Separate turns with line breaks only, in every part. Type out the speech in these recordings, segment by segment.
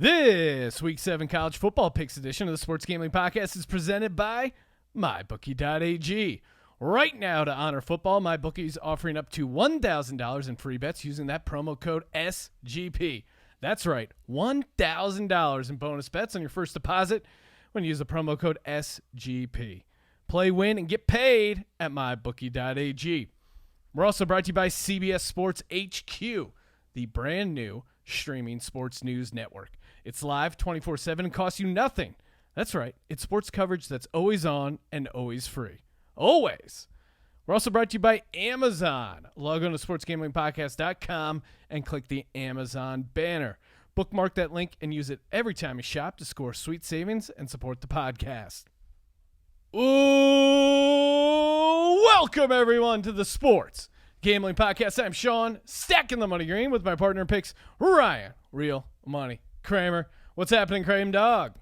This Week 7 College Football Picks edition of the Sports Gambling Podcast is presented by MyBookie.ag. Right now, to honor football, MyBookie is offering up to $1,000 in free bets using that promo code SGP. That's right, $1,000 in bonus bets on your first deposit when you use the promo code SGP. Play, win, and get paid at MyBookie.ag. We're also brought to you by CBS Sports HQ, the brand new streaming sports news network. It's live 24/7 and costs you nothing. That's right. It's sports coverage that's always on and always free. Always. We're also brought to you by Amazon. Log on to sportsgamblingpodcast.com and click the Amazon banner. Bookmark that link and use it every time you shop to score sweet savings and support the podcast. Ooh, welcome everyone to the Sports Gambling Podcast. I'm Sean, stacking the money green with my partner in picks, Ryan, Real Money Kramer. What's happening, Kramer Dog?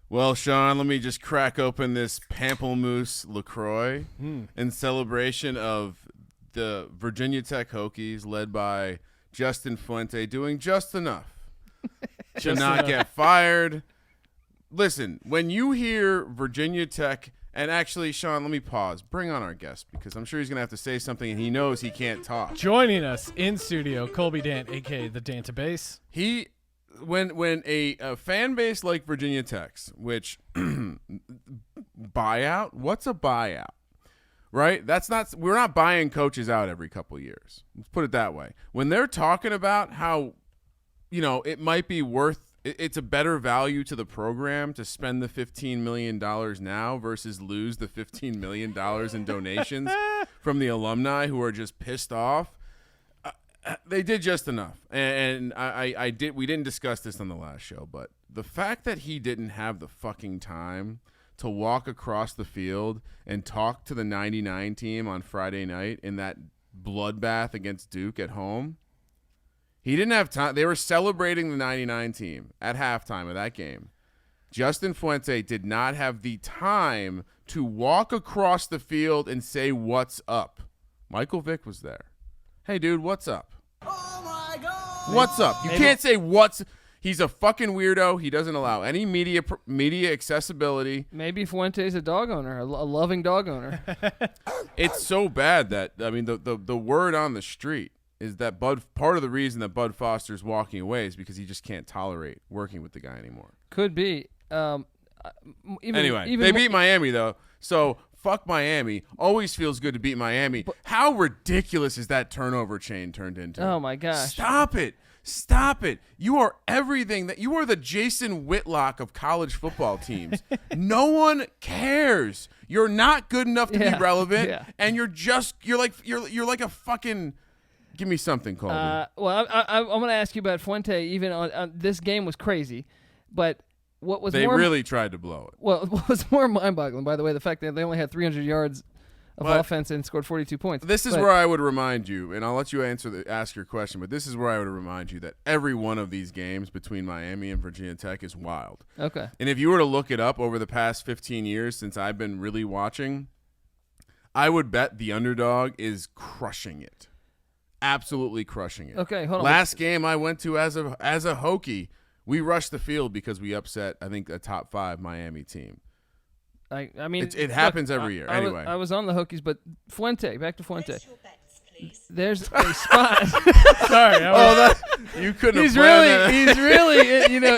Well, Sean, let me just crack open this Pamplemousse LaCroix in celebration of the Virginia Tech Hokies led by Justin Fuente doing just enough to not get fired. Listen, when you hear Virginia Tech, and actually, Sean, let me pause. Bring on our guest because I'm sure he's going to have to say something and he knows he can't talk.
Joining us in studio, Colby Dant, a.k.a. the Dantabase.
When a fan base like Virginia Tech's, which buyout, what's a buyout? Right? We're not buying coaches out every couple of years. Let's put it that way. When they're talking about how, it might be it's a better value to the program to spend the $15 million now versus lose the $15 million in donations from the alumni who are just pissed off. They did just enough, and we didn't discuss this on the last show, but the fact that he didn't have the fucking time to walk across the field and talk to the 99 team on Friday night in that bloodbath against Duke at home, he didn't have time. They were celebrating the 99 team at halftime of that game. Justin Fuente did not have the time to walk across the field and say, "What's up?" Michael Vick was there. Hey, dude, what's up?
Oh, my God.
What's up? You can't say what's – he's a fucking weirdo. He doesn't allow any media accessibility.
Maybe Fuente's a dog owner, a loving dog owner.
It's so bad that – the word on the street is that part of the reason that Bud Foster's walking away is because he just can't tolerate working with the guy anymore.
Could be.
They beat Miami, though, so – fuck Miami. Always feels good to beat Miami. But how ridiculous is that turnover chain turned into?
Oh, my gosh.
Stop it. You are everything that you are the Jason Whitlock of college football teams. No one cares. You're not good enough to be relevant, and you're like a fucking give me something, Colby.
I'm going to ask you about Fuente. Even on this game was crazy, but they
really tried to blow it.
Well, what was more mind-boggling, by the way, the fact that they only had 300 yards of offense and scored 42 points.
This is where I would remind you, and I'll let you ask your question, but this is where I would remind you that every one of these games between Miami and Virginia Tech is wild.
Okay.
And if you were to look it up over the past 15 years since I've been really watching, I would bet the underdog is crushing it. Absolutely crushing it.
Okay, hold on.
Last game I went to as a Hokie, we rushed the field because we upset, I think, a top 5 Miami team.
I mean,
it happens every year. Anyway,
I was on the Hokies, but Fuente, back to Fuente. There's a spot.
Sorry,
you couldn't.
He's really,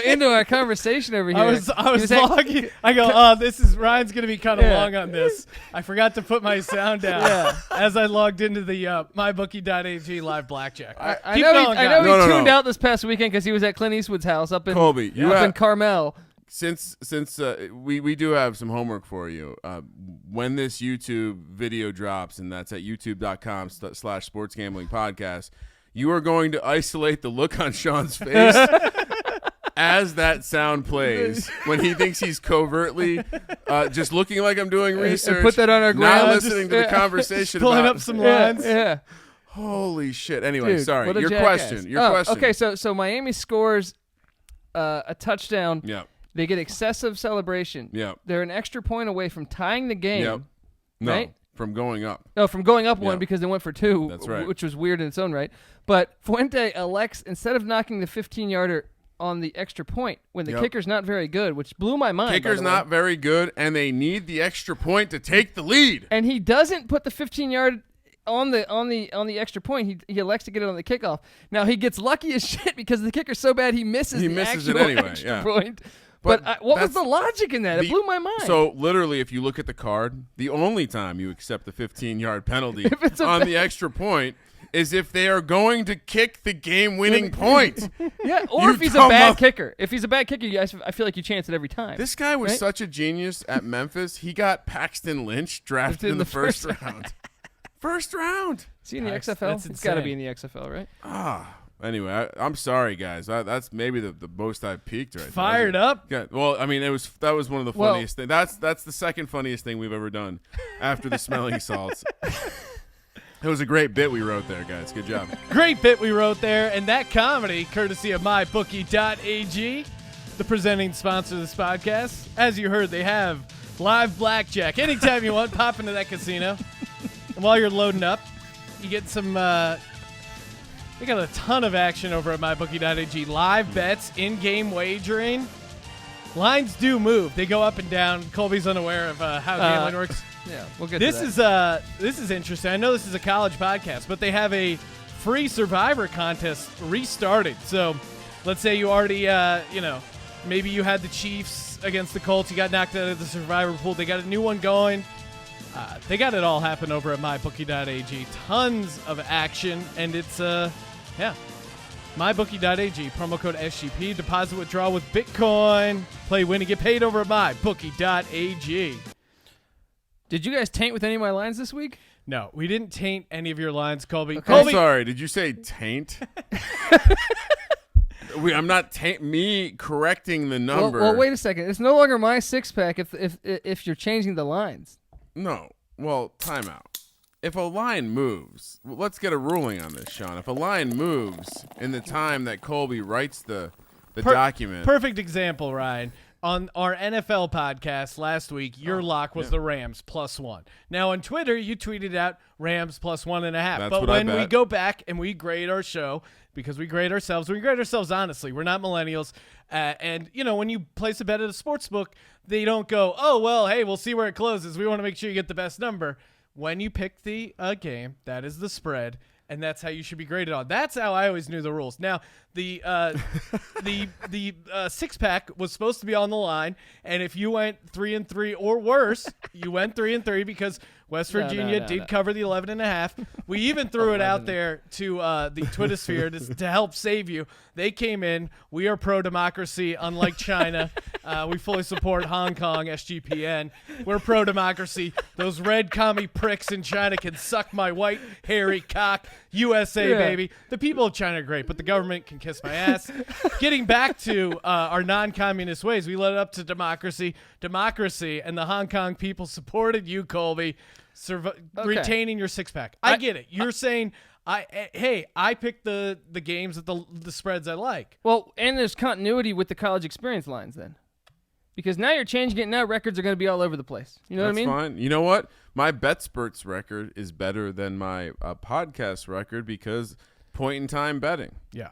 into our conversation over here.
I was logging. I go, this is Ryan's gonna be kind of long on this. I forgot to put my sound down as I logged into the mybookie.ag live blackjack.
I know he tuned out this past weekend because he was at Clint Eastwood's house up in
Colby.
in Carmel.
Since we do have some homework for you, when this YouTube video drops, and that's at youtube.com/sportsgamblingpodcast, you are going to isolate the look on Sean's face as that sound plays when he thinks he's covertly just looking like I'm doing research.
And put that on our
not listening to the conversation.
Pulling up some lines.
Yeah.
Holy shit. Anyway,
Dude,
sorry. Your
jackass.
question.
Okay, so Miami scores a touchdown.
Yeah.
They get excessive celebration.
Yeah.
They're an extra point away from tying the game.
Yep. No,
right?
from going up.
No, from going up one
Yeah.
because they went for 2.
That's right.
Which was weird in its own right. But Fuente elects, instead of knocking the 15-yarder on the extra point when the
Yep.
kicker's not very good, which blew my mind. by
Kicker's
the way.
not very good, and they need the extra point to take the lead.
And he doesn't put the 15-yard on the extra point. He elects to get it on the kickoff. Now he gets lucky as shit because the kicker's so bad he misses
He
the
misses
actual
it anyway,
extra
yeah.
point.
But
But what was
that's
the logic in that? It blew my mind.
So literally, if you look at the card, the only time you accept the 15-yard penalty
If it's a
on the extra point is if they are going to kick the game-winning point.
yeah, or
You
if he's a
dumb
bad
muff-
kicker. If he's a bad kicker, I feel like you chance it every time.
This guy was
Right?
such a genius at Memphis. He got Paxton Lynch drafted in the first round. First round.
Is he in the
Nice.
XFL?
That's
It's got to be
insane.
in the XFL, right?
Anyway, I'm sorry, guys. That's maybe the most I've peaked right now.
Fired up.
Yeah. Well, I mean, that was one of the
Well-
funniest things. That's the second funniest thing we've ever done after the smelling salts. It was a great bit we wrote there, guys. Good job.
Great bit we wrote there, and that comedy, courtesy of mybookie.ag, the presenting sponsor of this podcast. As you heard, they have live blackjack. Anytime you want, pop into that casino. And while you're loading up, you get some. They got a ton of action over at mybookie.ag. Live bets, in-game wagering. Lines do move. They go up and down. Colby's unaware of how gambling works.
Yeah, we'll get
This
to that.
this is interesting. I know this is a college podcast, but they have a free Survivor contest restarted. So, let's say you already, maybe you had the Chiefs against the Colts. You got knocked out of the Survivor pool. They got a new one going. They got it all happen over at mybookie.ag. Tons of action, and it's mybookie.ag. Promo code SGP. Deposit withdrawal with Bitcoin. Play, win, and get paid over at mybookie.ag.
Did you guys taint with any of my lines this week?
No, we didn't taint any of your lines, Colby.
Okay.
I'm
Colby,
sorry. Did you say taint? I'm not me correcting the number.
Well, wait a second. It's no longer my six-pack if you're changing the lines.
No. Well, timeout. If a line moves, let's get a ruling on this, Sean. If a line moves in the time that Colby writes the document.
Perfect example, Ryan. On our NFL podcast last week, your lock was the Rams +1. Now on Twitter, you tweeted out Rams +1.5.
That's
But
what I
when we
bet.
go back and we grade our show, because we grade ourselves honestly. We're not millennials. And, when you place a bet at a sports book, they don't go, oh, well, hey, we'll see where it closes. We want to make sure you get the best number. When you pick the game, that is the spread, and that's how you should be graded on. That's how I always knew the rules. Now, the six-pack was supposed to be on the line, and if you went 3-3 or worse, you went 3-3 because West Virginia did cover the 11.5. We even threw it out there to the Twitter-sphere to help save you. They came in. We are pro-democracy, unlike China. We fully support Hong Kong, SGPN. We're pro-democracy. Those red commie pricks in China can suck my white, hairy cock. USA, baby. The people of China are great, but the government can kiss my ass. Getting back to our non-communist ways, we led up to democracy, and the Hong Kong people supported you, Colby, retaining your six-pack. I get it. You're saying, I picked the games at the spreads I like.
Well, and there's continuity with the college experience lines then. Because now you're changing it. Now records are going to be all over the place. You know what I mean?
That's fine. You know what? My BetSperts record is better than my podcast record because point-in-time betting.
Yeah.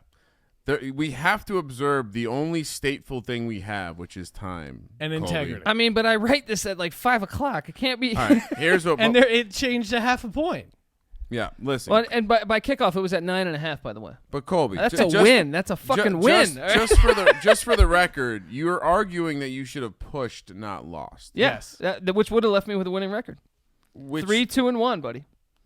We have to observe the only stateful thing we have, which is time
And
Colby.
integrity.
I mean, but I write this at like 5 o'clock. It can't be.
All right, here's what.
And it changed to half a point.
Yeah, listen.
Well, and by kickoff, it was at 9.5. By the way,
But Colby,
that's
ju-
a
just-
win. That's a fucking win.
Just for the record, you're arguing that you should have pushed, not lost.
Yes.
Which would have left me with a winning record.
Which,
3-2-1, buddy.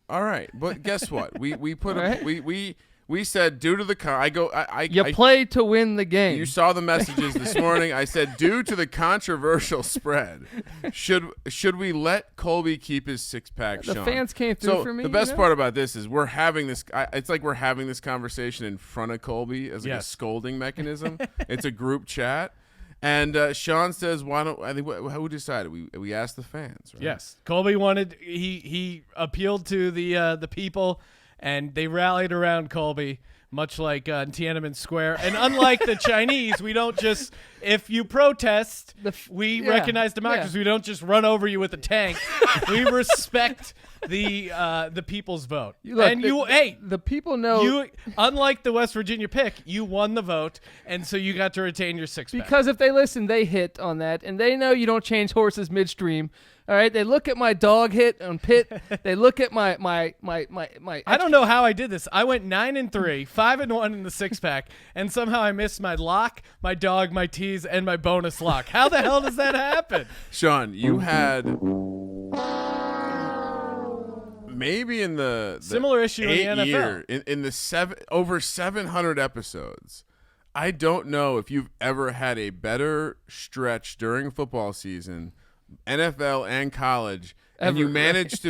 All right, but guess what? We put
All right.
we said due to the
You play to win the game.
You saw the messages this morning. I said due to the controversial spread, should we let Colby keep his six-pack?
The
Sean?
fans came through
So
for me.
the best
you know?
part about this is we're having this. It's like we're having this conversation in front of Colby as like a
Yes.
scolding mechanism. It's a group chat, and Sean says, "Why don't I think who decided? We asked the fans." Right?
Yes. Colby wanted he appealed to the people, and they rallied around Colby, much like in Tiananmen Square. And unlike the Chinese, we don't just if you protest,
Yeah.
we recognize democracy. We don't just run over you with a tank. We respect the people's vote.
The people know
You, unlike the West Virginia pick, you won the vote, and so you got to retain your six-pack.
because if they listen, they hit on that, and they know you don't change horses midstream. All right, they look at my dog hit on Pitt. They look at my.
I don't know how I did this. I went 9-3, 5-1 in the six-pack, and somehow I missed my lock, my dog, my tease, and my bonus lock. How the hell does that happen?
Sean, you had maybe in the
Similar issue in the
8
NFL.
year in the over 700 episodes. I don't know if you've ever had a better stretch during football season, NFL and college, and you managed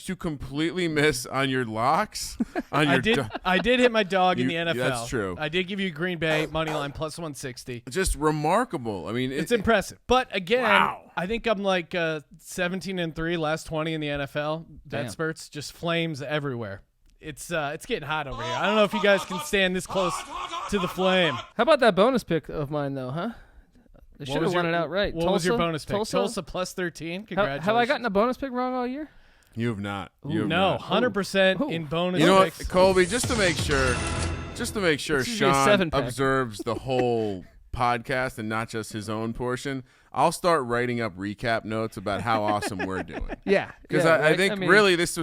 to completely miss on your locks. On your
I did hit my dog in the NFL.
That's true.
I did give you Green Bay money line plus 160.
Just remarkable. I mean,
It's impressive. But again,
Wow.
I think I'm like 17-3, last 20 in the NFL.
Damn.
Dead spurts, just flames everywhere. It's getting hot over here. I don't know if you guys can stand this close to the flame.
How about that bonus pick of mine, though, huh? They should have won it outright.
What was your bonus pick?
Tulsa
plus 13.
Have
Congratulations.
I gotten a bonus pick wrong all year?
You have not. You have
No,
not.
100% in bonus
You know
picks.
what, Colby? Just to make sure
This should be a
Sean
7-pack.
observes the whole podcast and not just his own portion, I'll start writing up recap notes about how awesome we're doing.
Yeah.
Because
yeah,
I
right?
think
mean,
really that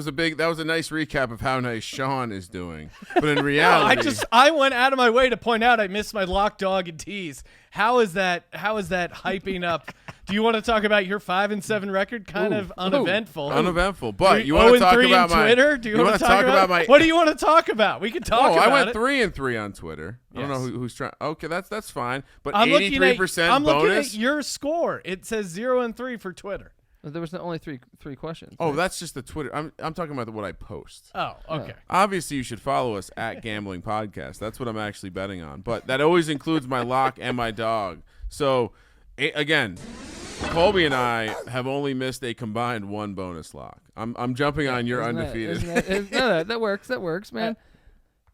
was a nice recap of how nice Sean is doing. But in reality,
I went out of my way to point out I missed my lock, dog, and tease. How is that hyping up? Do you want to talk about your 5-7 record? Kind of uneventful.
uneventful. But you want to talk
0-3
about
in
my
Twitter? Do you want to talk about
my?
What do you want to talk about? We can talk about
I went
it.
3-3 on Twitter. I don't know
Yes.
who's trying. Okay, that's fine. But
I'm looking
83%
I'm looking
bonus.
at your score. It says 0-3 for Twitter.
There was only three questions.
Oh,
right?
that's just the Twitter. I'm talking about what I post.
Oh, okay.
Obviously, you should follow us at Gambling Podcast. That's what I'm actually betting on. But that always includes my lock and my dog. So, again, Colby and I have only missed a combined one bonus lock. I'm jumping on your undefeated.
That works. That works, man.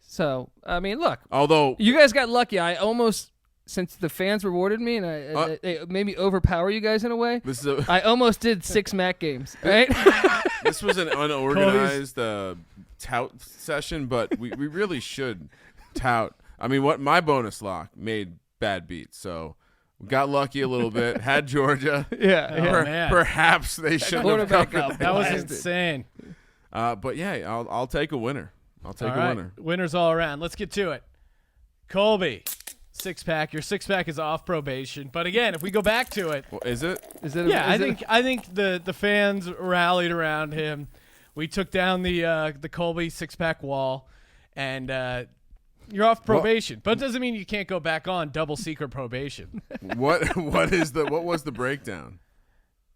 So, I mean, look.
Although
You guys got lucky. I almost, since the fans rewarded me and they made me overpower you guys in a way, I almost did 6 MAC games, right?
this was an unorganized tout session, but we really should tout. I mean, what my bonus lock made bad beats, so got lucky a little bit. Had Georgia.
Yeah.
Man.
Perhaps they should have
quarterback
covered
up.
That was
Blasted.
insane.
But yeah, I'll take a winner. I'll take
All
a
right.
winner.
Winners all around. Let's get to it. Colby, 6-pack. Your 6-pack is off probation. But again, if we go back to it,
Well, is it?
yeah, I think the fans rallied around him. We took down the Colby 6-pack wall, and you're off probation. But it doesn't mean you can't go back on double secret probation.
What was the breakdown?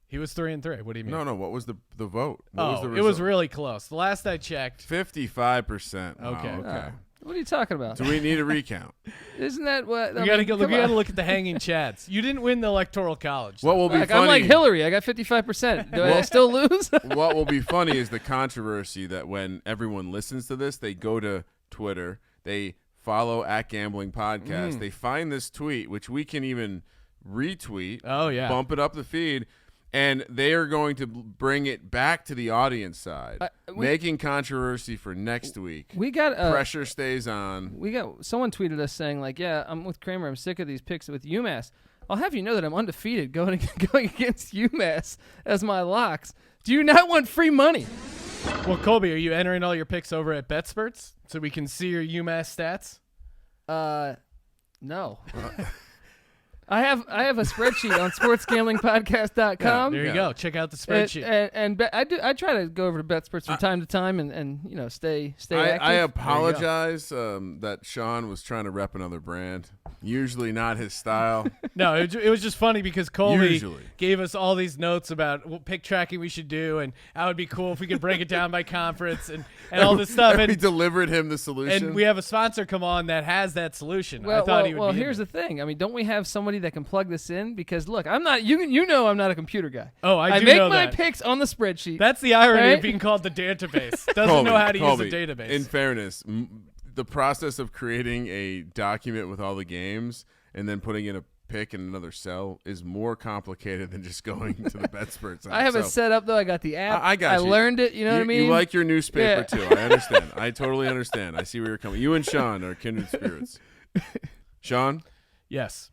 He was 3-3. What do you mean?
No. What was the vote? What was the
it was
result?
really close. The last I checked.
55%. Wow,
Okay.
okay.
What are you talking about?
Do we need a recount?
Isn't that what?
We gotta look at the hanging chads. You didn't win the electoral college.
What will be funny?
I'm like Hillary. I got 55%. Do I still lose?
What will be funny is the controversy that when everyone listens to this, they go to Twitter, they follow at Gambling Podcast, they find this tweet, which we can even retweet.
Oh, yeah.
Bump it up the feed. And they are going to bring it back to the audience side, making controversy for next week.
We got
Pressure stays on.
Someone tweeted us saying like, "Yeah, I'm with Kramer. I'm sick of these picks with UMass. I'll have you know that I'm undefeated going against UMass as my locks. Do you not want free money?"
Well, Colby, are you entering all your picks over at BetSperts so we can see your UMass stats?
No. I have a spreadsheet on sportsgamblingpodcast.com.
There you go. Check out the spreadsheet.
I try to go over to BetSperts from time to time and stay active.
I apologize that Sean was trying to rep another brand. Usually not his style.
No, it was just funny because Colby
Usually.
gave us all these notes about what pick tracking we should do, and how it would be cool if we could break it down by conference and all this stuff.
And we
And,
delivered him the solution.
and we have a sponsor come on that has that solution.
Well,
I thought he would be.
here's the thing. I mean, don't we have somebody that can plug this in? Because look, I'm not. You know, I'm not a computer guy.
Oh, I do
make
know
my
that.
picks on the spreadsheet.
That's the irony
Right?
of being called the database. Doesn't
Colby,
know how to
Colby,
use a database.
In fairness, the process of creating a document with all the games and then putting in a pick in another cell is more complicated than just going to the BetSperts app.
I have it set up though. I got the app.
I got you.
I learned it. You know what I mean?
You like your newspaper too. I understand. I totally understand. I see where you're coming. You and Sean are kindred spirits. Sean?
Yes.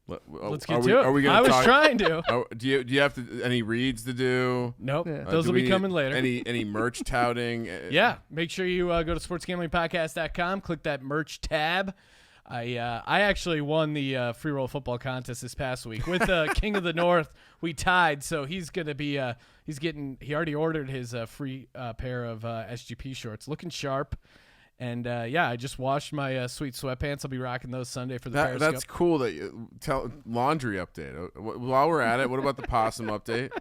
Let's
Are
get
we-
to it.
Are we gonna
I was
talk-
trying to.
Do you have any reads to do?
Nope.
Yeah.
Those
Do
will
we
be
need
coming later.
Any merch touting?
Yeah. Make sure you go to sportsgamblingpodcast.com. Click that merch tab. I actually won the free roll football contest this past week with King of the North. We tied, so he's gonna be he already ordered his free pair of SGP shorts, looking sharp. And I just washed my sweet sweatpants. I'll be rocking those Sunday for the Periscope.
That's cool. That you tell laundry update. While we're at it, what about the possum update?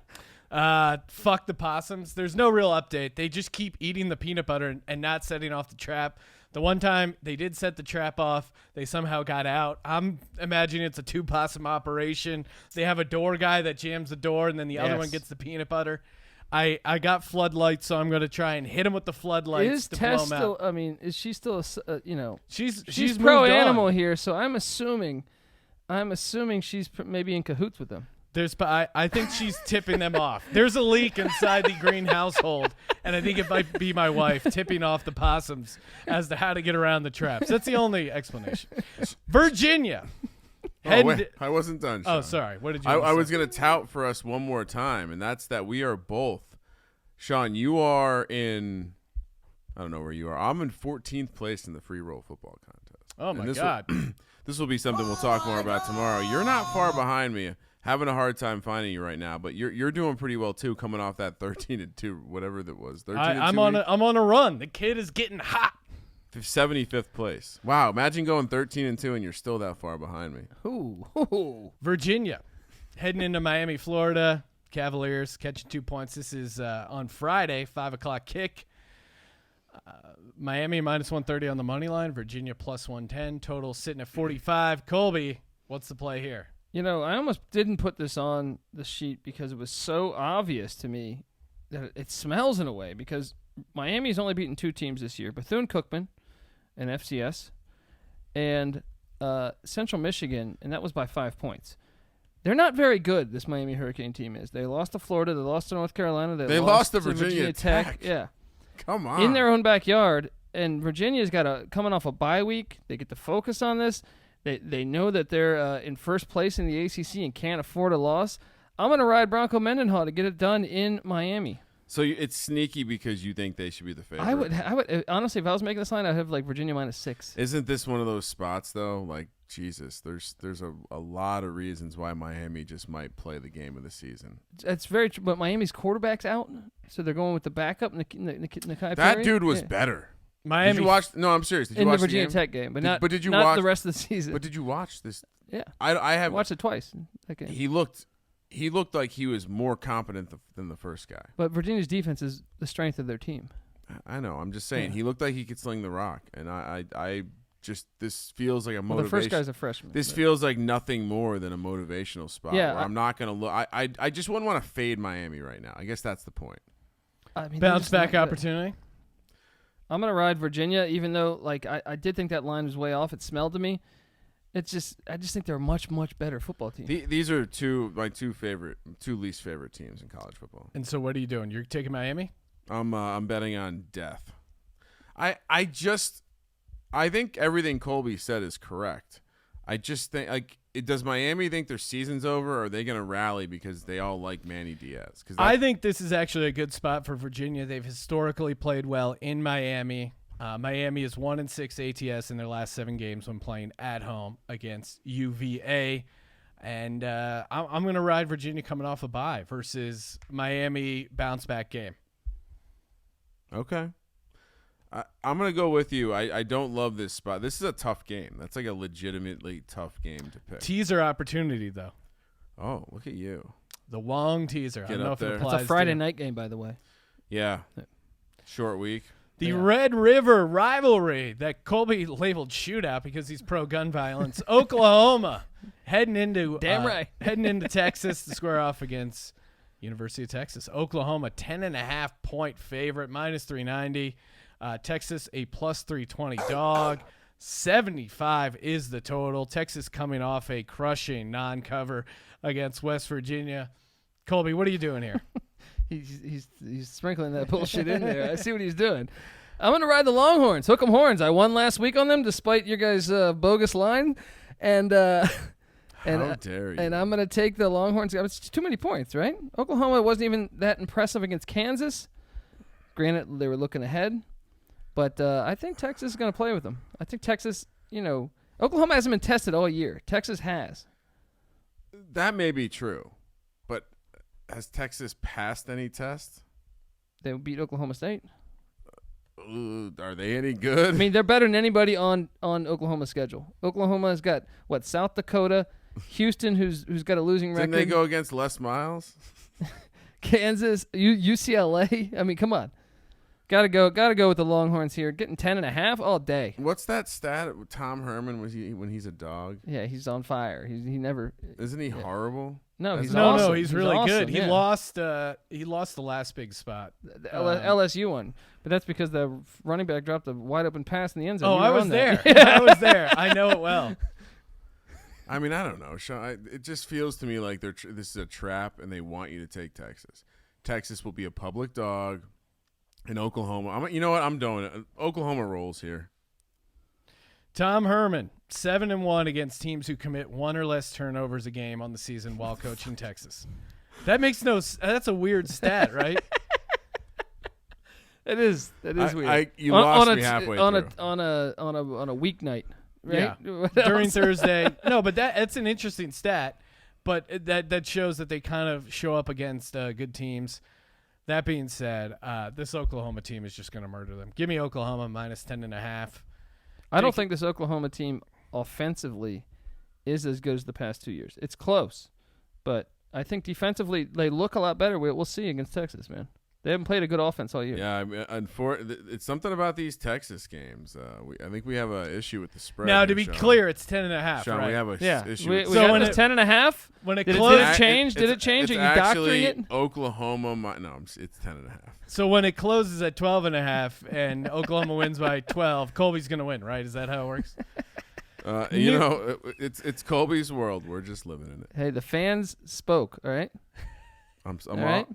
Fuck the possums. There's no real update. They just keep eating the peanut butter and not setting off the trap. The one time they did set the trap off, they somehow got out. I'm imagining it's a 2-possum operation. They have a door guy that jams the door, and then the other one gets the peanut butter. I got floodlights, so I'm going to try and hit him with the floodlights
Is
to
Tess
blow him
still?
out.
I mean, is she still? She's
moved
pro
on.
animal here, so I'm assuming she's maybe in cahoots with them.
I think she's tipping them off. There's a leak inside the Green household, and I think it might be my wife tipping off the possums as to how to get around the traps. That's the only explanation. Virginia.
Wait, I wasn't done, Sean.
Oh, sorry. What did you
I
say?
was going to tout for us one more time, and that's that we are both. Sean, you are in – I don't know where you are. I'm in 14th place in the free roll football contest.
Oh, my
this
God.
This will be something we'll talk more about tomorrow. You're not far behind me. Having a hard time finding you right now, but you're doing pretty well too, coming off that 13-2, whatever that was. 13-2.
I'm on a run. The kid is getting hot.
75th place. Wow, imagine going 13-2 and you're still that far behind me.
Ooh.
Virginia, heading into Miami, Florida. Cavaliers catching 2 points. This is on Friday, 5:00 kick. Miami minus 130 on the money line. Virginia plus 110. Total sitting at 45. Colby, what's the play here?
You know, I almost didn't put this on the sheet because it was so obvious to me that it smells in a way, because Miami's only beaten 2 teams this year, Bethune-Cookman and FCS, and Central Michigan, and that was by 5 points. They're not very good, this Miami Hurricane team is. They lost to Florida. They lost to North Carolina.
They lost to Virginia Tech.
Yeah.
Come on.
In their own backyard, and Virginia's coming off a bye week. They get to focus on this. They know that they're in first place in the ACC and can't afford a loss. I'm going to ride Bronco Mendenhall to get it done in Miami.
So it's sneaky because you think they should be the favorite.
I would honestly, if I was making this line, I'd have like Virginia minus 6.
Isn't this one of those spots though? Like Jesus, there's a lot of reasons why Miami just might play the game of the season.
That's very true. But Miami's quarterback's out, so they're going with the backup. Nakai
That
Perry.
dude was
Yeah.
better.
Miami.
Did you watch? No, I'm serious. Did you
in
watch
the Virginia
game?
Tech game, but not
did you
not
watch
the rest of the season.
But did you watch this?
Yeah,
I have
watched it twice. That game.
He looked like he was more competent than the first guy.
But Virginia's defense is the strength of their team.
I know. I'm just saying.
Yeah.
He looked like he could sling the rock, and I just this feels like a motivation.
Well, the first guy's a freshman.
This
but-
feels like nothing more than a motivational spot.
Yeah,
where I'm not gonna look. I just wouldn't want to fade Miami right now. I guess that's the point.
I mean, they're
Bounce
just
back
not good.
opportunity.
I'm gonna ride Virginia, even though I did think that line was way off. It smelled to me. I just think they're a much better football team.
These are my two least favorite teams in college football.
And so what are you doing? You're taking Miami?
I'm betting on death. I think everything Colby said is correct. I just think does Miami think their season's over, or are they going to rally because they all like Manny Diaz?
I think this is actually a good spot for Virginia. They've historically played well in Miami. Miami is 1-6 ATS in their last 7 games when playing at home against UVA. And I'm going to ride Virginia coming off a bye versus Miami bounce back game.
Okay. I'm going to go with you. I don't love this spot. This is a tough game. That's like a legitimately tough game to pick.
Teaser opportunity, though.
Oh, look at you.
The Wong teaser. I
Get
don't know
up
if it
there.
applies
It's a Friday
to
night game, by the way.
Yeah. Short week.
the
Yeah.
Red River rivalry that Colby labeled shootout because he's pro gun violence. Oklahoma heading into heading into Texas to square off against University of Texas. Oklahoma 10.5 point favorite, minus 390. Texas a plus 320 dog. 75 is the total. Texas coming off a crushing non-cover against West Virginia. Colby, what are you doing here?
He's sprinkling that bullshit in there. I see what he's doing. I'm going to ride the Longhorns. Hook 'em horns. I won last week on them despite your guys' bogus line. And
How dare you?
And I'm going to take the Longhorns. It's too many points, right? Oklahoma wasn't even that impressive against Kansas. Granted, they were looking ahead. But I think Texas is going to play with them. I think Texas, Oklahoma hasn't been tested all year. Texas has.
That may be true. But has Texas passed any test?
They beat Oklahoma State.
Are they any good?
I mean, they're better than anybody on Oklahoma's schedule. Oklahoma's got, South Dakota, Houston, who's got a losing record.
Didn't they go against Les Miles?
Kansas, UCLA. I mean, come on. Gotta go with the Longhorns here. Getting 10.5 all day.
What's that stat? Tom Herman when he's a dog?
Yeah, he's on fire. He never.
Isn't he horrible?
No, he's
No,
awesome.
he's really
awesome,
good.
yeah.
He lost the last big spot.
The LSU one, but that's because the running back dropped a wide open pass in the end zone.
Oh,
You
I
were
was
on
there.
that.
I was there. I know it well.
I mean, I don't know, Sean. It just feels to me like this is a trap, and they want you to take Texas. Texas will be a public dog in Oklahoma. You know what? I'm doing it. Oklahoma rolls here.
Tom Herman, 7-1 against teams who commit one or less turnovers a game on the season while coaching Texas. That makes that's a weird stat, right?
It is. That is weird.
You lost me halfway
on
through.
On a weeknight, right?
Yeah. During Thursday. No, but that's an interesting stat. But that shows that they kind of show up against good teams. That being said, this Oklahoma team is just going to murder them. Give me Oklahoma minus 10.5.
I don't think this Oklahoma team offensively is as good as the past 2 years. It's close, but I think defensively they look a lot better. We'll see against Texas, man. They haven't played a good offense all year.
Yeah, I mean, it's something about these Texas games. I think we have an issue with the spread.
Now,
here,
to be
Sean.
clear, it's 10.5,
Sean,
right?
we have a
Yeah,
issue.
we
with
So
got
when
this
it-
10.5.
When it
Did
closed,
it change? Did it change? Are
It's
you doctoring
actually
it?
Oklahoma. It's 10.5.
so when it closes at 12.5 and Oklahoma wins by 12, Colby's going to win, right? Is that how it works?
It's Colby's world. We're just living in it.
Hey, the fans spoke. All right.
I'm
All right.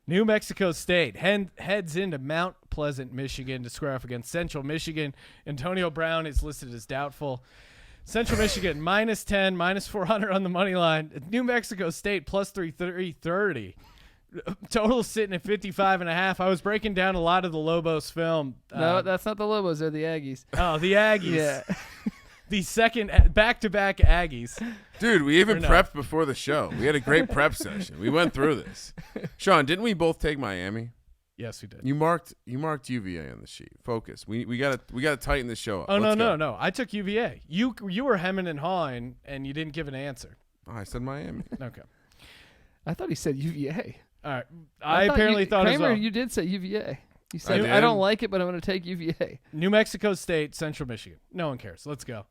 New Mexico State heads into Mount Pleasant, Michigan to square off against Central Michigan. Antonio Brown is listed as doubtful. Central Michigan minus 10, minus 400 on the money line. New Mexico State plus 330. Total sitting at 55.5. I was breaking down a lot of the Lobos film.
No, that's not the Lobos. They're the Aggies.
Oh, the Aggies.
Yeah.
The second back-to-back Aggies.
Dude, we even
Or no.
prepped before the show. We had a great prep session. We went through this. Sean, didn't we both take Miami?
Yes, we did.
You marked UVA on the sheet. Focus. We gotta tighten this show up.
Oh,
Let's go.
no. I took UVA. You were hemming and hawing, and you didn't give an answer.
Oh, I said Miami.
Okay.
I thought he said UVA.
All right. I apparently thought as
Kramer,
well.
you did say UVA. You said,
did?
I don't like it, but I'm going to take UVA.
New Mexico State, Central Michigan. No one cares. Let's go.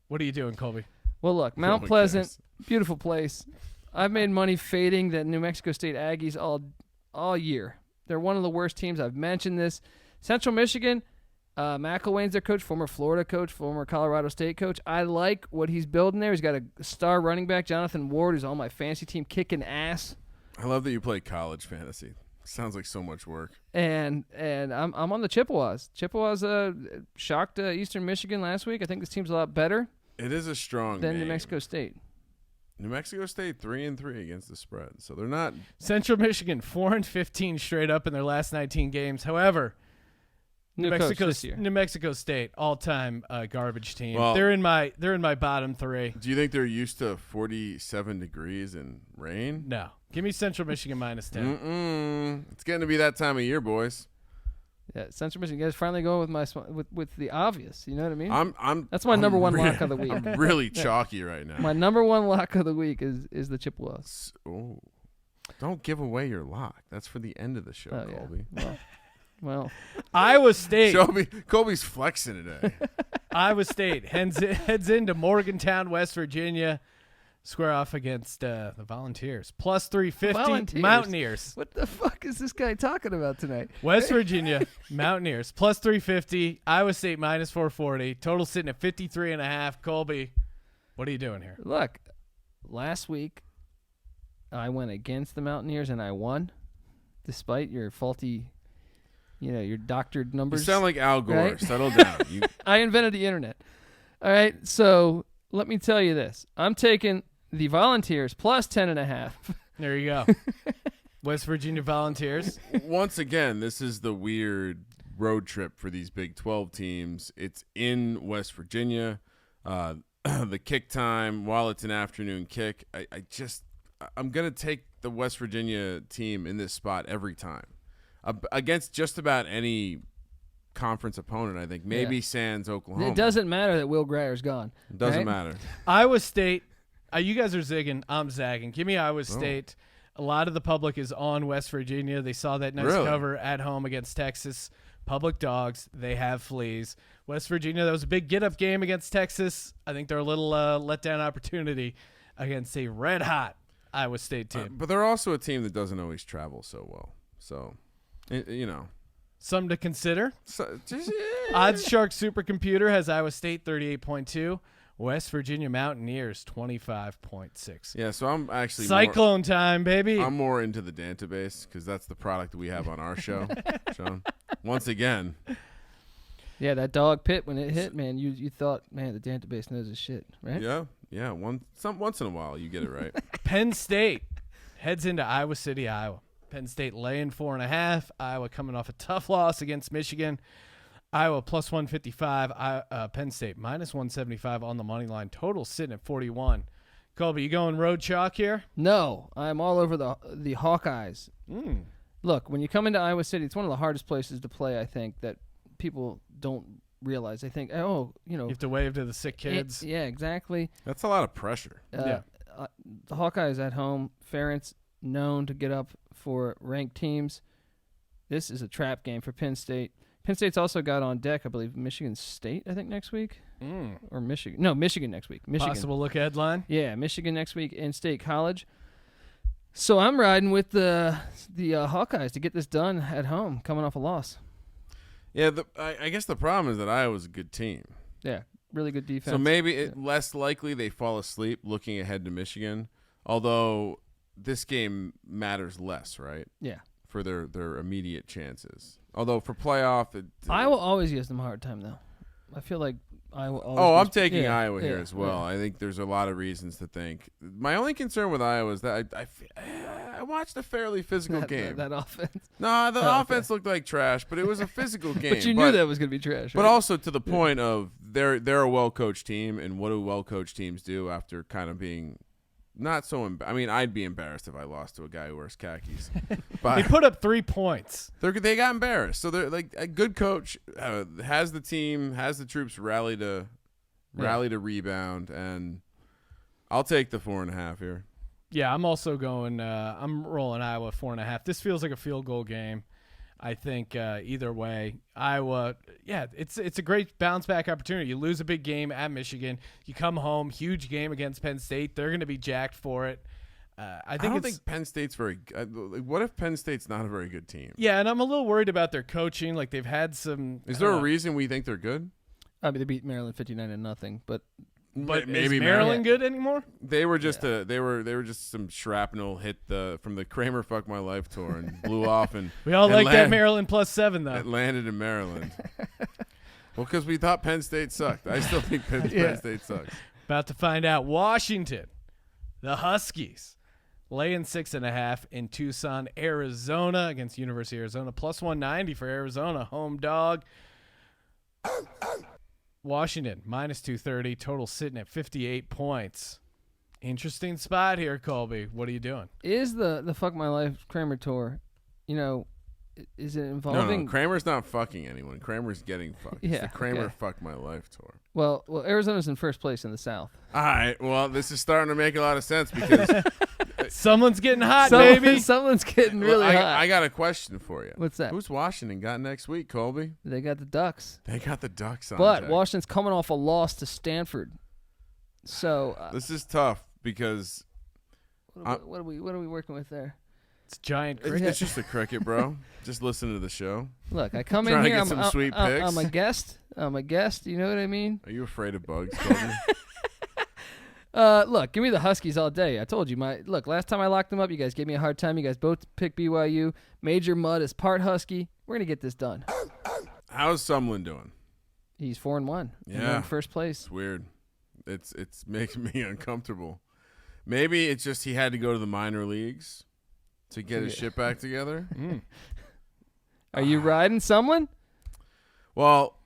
What are you doing, Colby?
Well, look, Mount
one
Pleasant,
cares.
beautiful place. I've made money fading the New Mexico State Aggies all year. They're one of the worst teams. I've mentioned this. Central Michigan, McElwain's their coach, former Florida coach, former Colorado State coach. I like what he's building there. He's got a star running back, Jonathan Ward, who's on my fantasy team, kicking ass.
I love that you play college fantasy. Sounds like so much work.
And I'm on the Chippewas. Chippewas shocked Eastern Michigan last week. I think this team's a lot better
It is a strong
than
game.
New Mexico State.
New Mexico State 3-3 against the spread, so they're not.
Central Michigan 4-15 straight up in their last 19 games. However,
New coach this year.
New Mexico State all-time garbage team.
Well-
they're in my bottom three.
Do you think they're used to 47 degrees and rain?
No, give me Central Michigan minus 10.
It's getting to be that time of year, boys.
Yeah, Central Michigan. You guys finally going with the obvious. You know what I mean?
I'm.
That's my
I'm
number one
really-
lock of the week.
I'm really chalky right now.
My number one lock of the week is the Chippewas.
Oh, don't give away your lock. That's for the end of the show,
Oh,
Colby.
yeah. Well,
Iowa State.
Colby's flexing today.
Iowa State heads into Morgantown, West Virginia. square off against the Volunteers. Plus 350.
Volunteers?
Mountaineers.
What the fuck is this guy talking about tonight?
West Virginia Mountaineers. Plus 350. Iowa State minus 440. Total sitting at 53.5. Colby, what are you doing here?
Look, last week I went against the Mountaineers and I won, despite your faulty, your doctored
You
numbers.
sound like Al Gore.
Right?
Settle down.
I invented the internet. All right, so let me tell you this. I'm taking the Volunteers plus 10.5.
There you go. West Virginia Volunteers.
Once again, this is the weird road trip for these Big 12 teams. It's in West Virginia. The kick time, while it's an afternoon kick, I'm going to take the West Virginia team in this spot every time. Against just about any conference opponent, I think. Maybe sans Oklahoma.
It doesn't matter that Will Grier's gone.
It doesn't
right?
matter.
Iowa State. You guys are zigging. I'm zagging. Give me Iowa State. A lot of the public is on West Virginia. They saw that nice cover at home against Texas. Public dogs. They have fleas. West Virginia, that was a big get-up game against Texas. I think they're a little letdown opportunity against a red-hot Iowa State team.
But they're also a team that doesn't always travel so well. So,
Something to consider.
So,
Odds Shark Supercomputer has Iowa State 38.2. West Virginia Mountaineers 25.6.
Yeah, so I'm actually
Cyclone time, baby.
I'm more into the database because that's the product that we have on our show, Sean. Once again.
Yeah, that dog pit when it hit, man, you thought, man, the database knows his shit, right?
Yeah. Once in a while you get it right.
Penn State heads into Iowa City, Iowa. Penn State laying 4.5. Iowa coming off a tough loss against Michigan. Iowa plus 155. Penn State minus 175 on the money line. Total sitting at 41. Colby, you going road chalk here?
No, I'm all over the Hawkeyes.
Mm.
Look, when you come into Iowa City, it's one of the hardest places to play, I think, that people don't realize. They think,
you have to wave to the sick kids.
Yeah, exactly.
That's a lot of pressure.
The Hawkeyes at home, Ferentz known to get up for ranked teams. This is a trap game for Penn State. Penn State's also got on deck, I believe, Michigan State, I think, next week. Or Michigan. No, Michigan next week. Michigan.
Possible look ahead line?
Yeah, Michigan next week in State College. So I'm riding with the Hawkeyes to get this done at home, coming off a loss.
Yeah, I guess the problem is that Iowa's a good team.
Yeah, really good defense.
So maybe less likely they fall asleep looking ahead to Michigan, although this game matters less, right?
Yeah.
For their immediate chances. Although for playoff,
Iowa always gives them a hard time, though. I feel like Iowa always
I'm taking Iowa here as well.
Yeah.
I think there's a lot of reasons to think. My only concern with Iowa is that I watched a fairly physical game.
That offense.
No, the offense looked like trash, but it was a physical game.
But you knew that was going to be trash, right?
But also to the point of they're a well-coached team, and what do well-coached teams do after kind of being not so I'd be embarrassed if I lost to a guy who wears khakis. But
They put up 3 points.
they got embarrassed. So they're like a good coach has the team, has the troops rally to rebound, and I'll take the 4.5 here.
Yeah, I'm also going. I'm rolling Iowa 4.5. This feels like a field goal game. I think either way, Iowa. Yeah, it's a great bounce back opportunity. You lose a big game at Michigan, you come home, huge game against Penn State. They're going to be jacked for it. I don't think
Penn State's very. What if Penn State's not a very good team?
Yeah, and I'm a little worried about their coaching. Like they've had some.
Is there a reason we think they're good?
I mean, they beat Maryland 59-0, but
maybe is Maryland good anymore?
They were just they were just some shrapnel hit from the Kramer Fuck My Life tour and blew off, and
we all like that Maryland +7 though.
It landed in Maryland. Well, because we thought Penn State sucked. I still think Penn State sucks.
About to find out. Washington, the Huskies, laying 6.5 in Tucson, Arizona against University of Arizona, +190 for Arizona, home dog. Washington minus 230, total sitting at 58 points. Interesting spot here, Colby. What are you doing?
Is the Fuck My Life Kramer tour, is it involving?
No, Kramer's not fucking anyone. Kramer's getting fucked. It's the Kramer Fuck My Life tour.
Well, Arizona's in first place in the South.
All right. Well, this is starting to make a lot of sense because
someone's getting hot, baby.
Someone's getting really hot.
I got a question for you.
What's that?
Who's Washington got next week, Colby?
They got the Ducks.
They got the Ducks on
But
deck.
Washington's coming off a loss to Stanford. So
this is tough because
What are we working with there?
It's giant
it's,
cricket.
it's just a cricket, bro. Just listen to the show.
Look, I come in
Trying to
here.
get some sweet picks.
I'm a guest. You know what I mean?
Are you afraid of bugs, Colby?
Look, give me the Huskies all day. I told you. Last time I locked them up, you guys gave me a hard time. You guys both picked BYU. Major Mudd is part Husky. We're gonna get this done.
How's Sumlin doing?
He's 4-1.
Yeah.
In first place.
It's weird. It's making me uncomfortable. Maybe it's just he had to go to the minor leagues to get his shit back together.
Are you riding someone?
Well,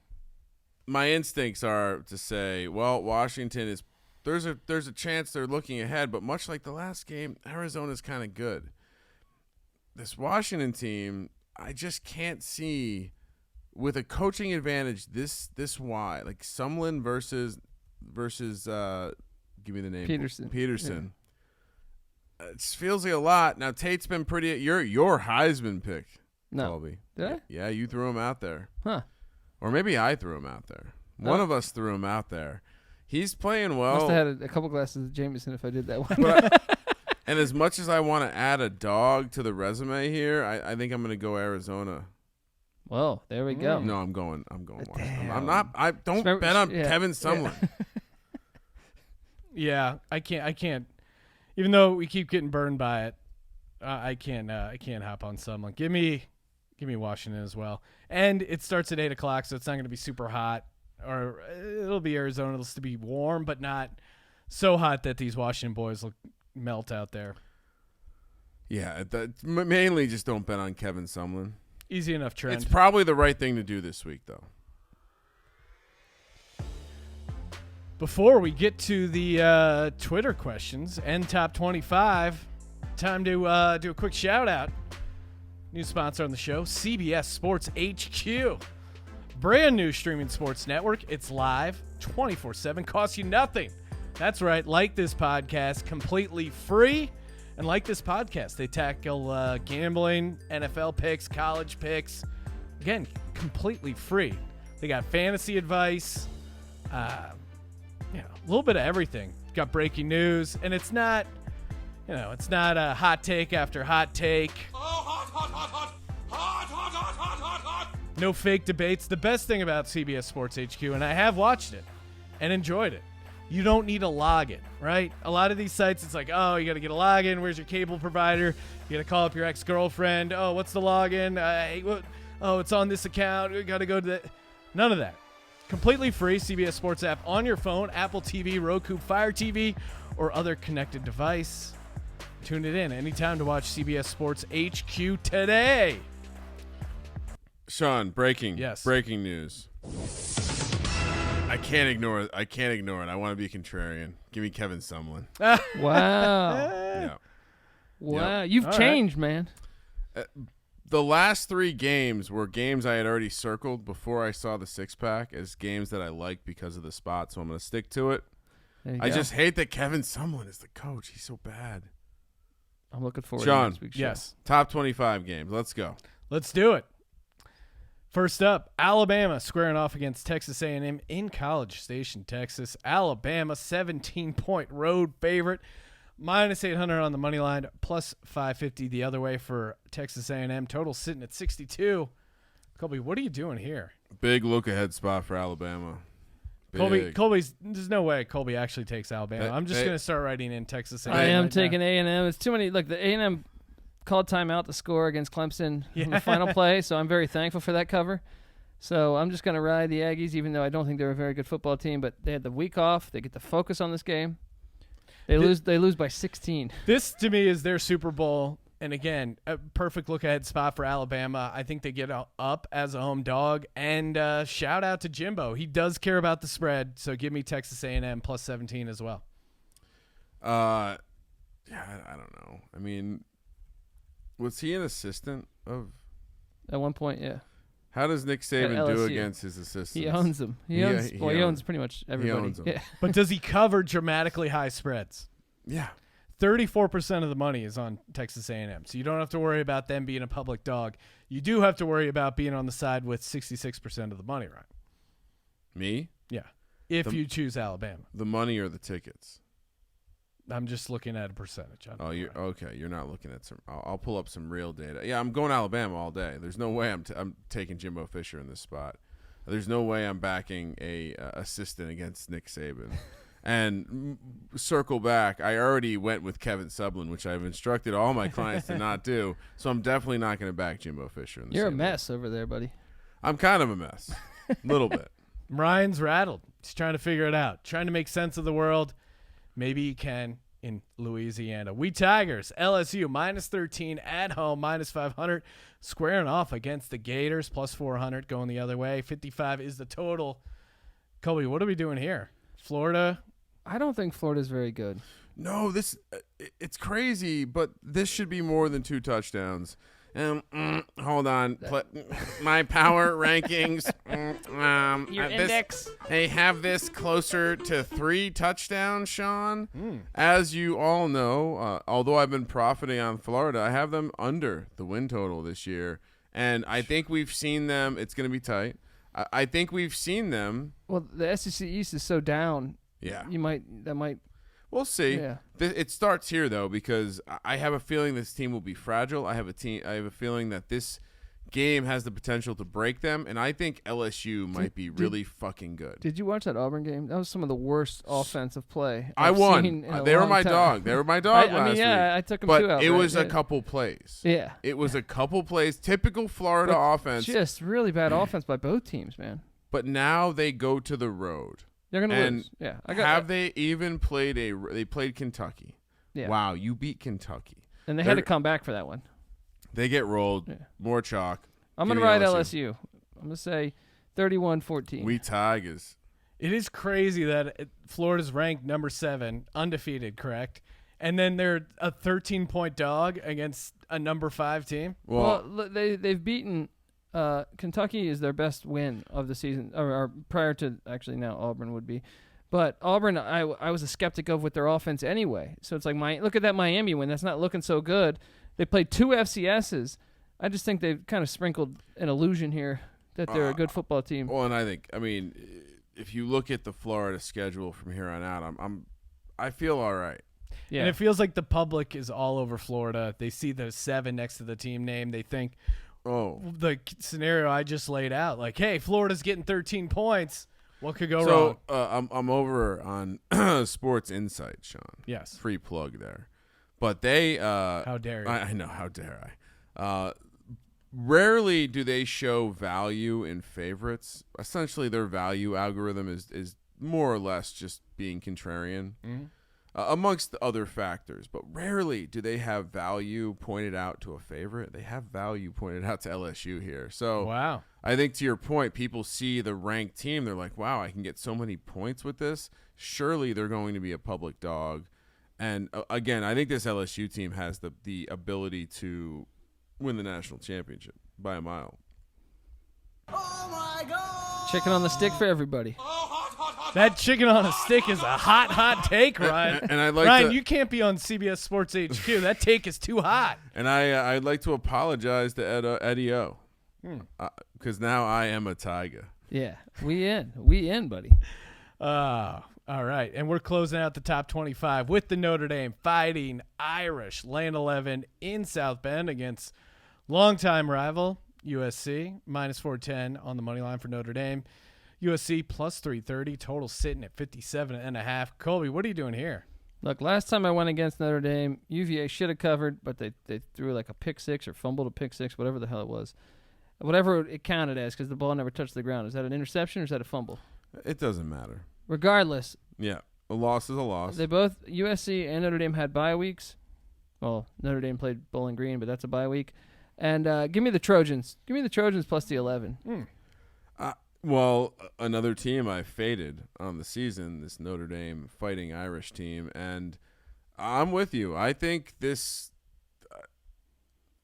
my instincts are to say, well, Washington is there's a chance they're looking ahead, but much like the last game, Arizona's kind of good. This Washington team, I just can't see with a coaching advantage this wide. Like Sumlin versus give me the name. Peterson. Yeah. It just feels like a lot. Now Tate's been pretty your Heisman pick.
No.
Colby.
Did I?
Yeah, you threw him out there.
Huh.
Or maybe I threw him out there. One of us threw him out there. He's playing well.
Must have had a couple glasses of Jameson if I did that one.
And as much as I want to add a dog to the resume here, I think I'm going to go Arizona.
Well, there we go.
No, I'm going Washington.
Damn.
I'm not. I don't bet on Kevin Sumlin.
Yeah, I can't. Even though we keep getting burned by it, I can't hop on someone. Give me Washington as well. And it starts at 8:00, so it's not going to be super hot. Or it'll be Arizona. It'll still be warm, but not so hot that these Washington boys will melt out there.
Yeah, mainly just don't bet on Kevin Sumlin.
Easy enough trend.
It's probably the right thing to do this week, though.
Before we get to the Twitter questions and top 25, time to do a quick shout out. New sponsor on the show, CBS Sports HQ. Brand new streaming sports network. It's live 24/7, costs you nothing. That's right, like this podcast, completely free. And like this podcast, they tackle gambling, NFL picks, college picks. Again, completely free. They got fantasy advice, a little bit of everything. Got breaking news, and it's not a hot take after hot take. No fake debates. The best thing about CBS Sports HQ, and I have watched it and enjoyed it, you don't need a login, right? A lot of these sites, it's like, oh, you got to get a login. Where's your cable provider? You got to call up your ex-girlfriend. Oh, what's the login? It's on this account. You got to go to the... None of that. Completely free CBS Sports app on your phone, Apple TV, Roku, Fire TV, or other connected device. Tune it in anytime to watch CBS Sports HQ today.
Sean, breaking news. I can't ignore it. I want to be contrarian. Give me Kevin Sumlin.
Wow.
Yeah.
Wow.
Yep.
You've
All
changed, man.
The last 3 games were games I had already circled before I saw the 6-pack as games that I liked because of the spot, so I'm going to stick to it. I just hate that Kevin Sumlin is the coach. He's so bad.
I'm looking forward
Sean,
to next week's show.
Yes.
Top 25 games. Let's go.
Let's do it. First up, Alabama squaring off against Texas A&M in College Station, Texas. Alabama, 17-point road favorite, -800 on the money line, +550 the other way for Texas A&M. Total sitting at 62. Colby, what are you doing here?
Big look-ahead spot for Alabama. Big.
Colby's. There's no way Colby actually takes Alabama. I'm just going to start writing in Texas A&M.
I am
right
taking
now.
A&M. It's too many. Look, the A&M called timeout to score against Clemson in the final play, so I'm very thankful for that cover. So I'm just going to ride the Aggies, even though I don't think they're a very good football team. But they had the week off. They get to focus on this game. They lose by 16.
This, to me, is their Super Bowl. And, again, a perfect look-ahead spot for Alabama. I think they get up as a home dog. And shout out to Jimbo. He does care about the spread, so give me Texas A&M +17 as well.
I don't know. I mean, was he an assistant of?
At one point, yeah.
How does Nick Saban
At
do
LSU.
against his assistants?
He owns them. He owns pretty much everybody.
owns 'em.
Yeah.
But does he cover dramatically high spreads?
Yeah.
34% of the money is on Texas A&M, so you don't have to worry about them being a public dog. You do have to worry about being on the side with 66% of the money, right?
Me?
Yeah, if you choose Alabama.
The money or the tickets?
I'm just looking at a percentage. I don't
Oh,
know.
you're okay. You're not looking at some. I'll pull up some real data. Yeah, I'm going Alabama all day. There's no way I'm taking Jimbo Fisher in this spot. There's no way I'm backing a assistant against Nick Saban. And circle back, I already went with Kevin Sublin, which I've instructed all my clients to not do. So I'm definitely not going to back Jimbo Fisher.
You're a mess over there, buddy.
I'm kind of a mess, a little bit.
Ryan's rattled. He's trying to figure it out, trying to make sense of the world. Maybe he can in Louisiana. We Tigers, LSU, -13 at home, -500, squaring off against the Gators, +400, going the other way. 55 is the total. Colby, what are we doing here? Florida?
I don't think Florida's very good.
No, it's crazy, but this should be more than 2 touchdowns. Hold on. My power rankings.
Your index.
They have this closer to 3 touchdowns, Sean. As you all know, although I've been profiting on Florida, I have them under the win total this year. And I think we've seen them. It's going to be tight. I think we've seen them.
Well, the SEC East is so down.
Yeah.
That might.
We'll see.
Yeah.
It starts here though, because I have a feeling this team will be fragile. I have a feeling that this game has the potential to break them, and I think LSU might be really fucking good.
Did you watch that Auburn game? That was some of the worst offensive play
I
I've
won.
seen in a
They were
long
my
time.
dog. They were my dog last week.
I took them
but
2 out.
it
right?
was
Yeah.
a couple plays.
Yeah.
It was a couple plays. Typical Florida
But
offense.
Just really bad offense by both teams, man.
But now they go to the road.
They're gonna
And
lose. Yeah.
have they even played they played Kentucky?
Yeah.
Wow, you beat Kentucky.
And they had to come back for that one.
They get rolled.
Yeah.
More chalk.
I'm
Give
going to
me
ride LSU. I'm going to say 31-14.
We Tigers.
It is crazy that Florida's ranked number 7, undefeated, correct? And then they're a 13-point dog against a number 5 team.
Well,
they've beaten Kentucky is their best win of the season, or prior to actually now Auburn would be. But Auburn, I was a skeptic of with their offense anyway. So it's like, look at that Miami win. That's not looking so good. They played 2 FCSs. I just think they've kind of sprinkled an illusion here that they're a good football team.
Well, and I mean, if you look at the Florida schedule from here on out, I feel all right.
Yeah.
And it feels like the public is all over Florida. They see the 7 next to the team name. They think, the scenario I just laid out, like, hey, Florida's getting 13 points. What could go wrong?
So I'm over on Sports Insight, Sean.
Yes.
Free plug there. But they
How dare you?
I know, how dare I? Rarely do they show value in favorites. Essentially, their value algorithm is more or less just being contrarian, amongst other factors. But rarely do they have value pointed out to a favorite. They have value pointed out to LSU here. So
Wow.
I think to your point, people see the ranked team. They're like, wow, I can get so many points with this. Surely they're going to be a public dog. And again, I think this LSU team has the ability to win the national championship by a mile.
Oh my God!
Chicken on the stick for everybody.
That chicken on a stick is a hot take, Ryan.
And I'd like
Ryan, you can't be on CBS Sports HQ. That take is too hot.
And I'd like to apologize to Eddie O, because now I am a Tiger.
Yeah. We in, buddy.
All right. And we're closing out the top 25 with the Notre Dame Fighting Irish, laying 11 in South Bend against longtime rival USC, -410 on the money line for Notre Dame. USC +330, total sitting at 57.5. Colby, what are you doing here?
Look, last time I went against Notre Dame, UVA should have covered, but they threw like a pick 6 or fumbled a pick 6, whatever the hell it was. Whatever it counted as, because the ball never touched the ground. Is that an interception or is that a fumble?
It doesn't matter.
Regardless,
Yeah, a loss is a loss.
they both, USC and Notre Dame, had bye weeks. Well, Notre Dame played Bowling Green, but that's a bye week. And give me the Trojans. Give me the Trojans plus the 11.
Well, another team I faded on the season, this Notre Dame Fighting Irish team, and I'm with you. I think this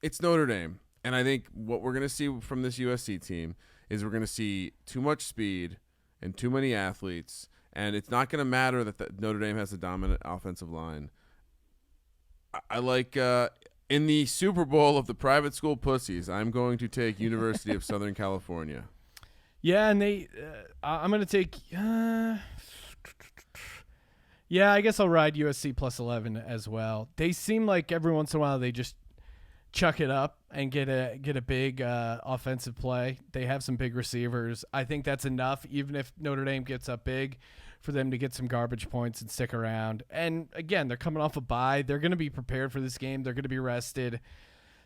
it's Notre Dame, and I think what we're going to see from this USC team is we're going to see too much speed and too many athletes, and it's not going to matter that Notre Dame has a dominant offensive line. I like in the Super Bowl of the private school pussies, I'm going to take University of Southern California.
Yeah, and I'm going to take Yeah, I guess I'll ride USC plus 11 as well. They seem like every once in a while they just chuck it up and get a big offensive play. They have some big receivers. I think that's enough, even if Notre Dame gets up big, for them to get some garbage points and stick around. And again, they're coming off a bye. They're going to be prepared for this game. They're going to be rested.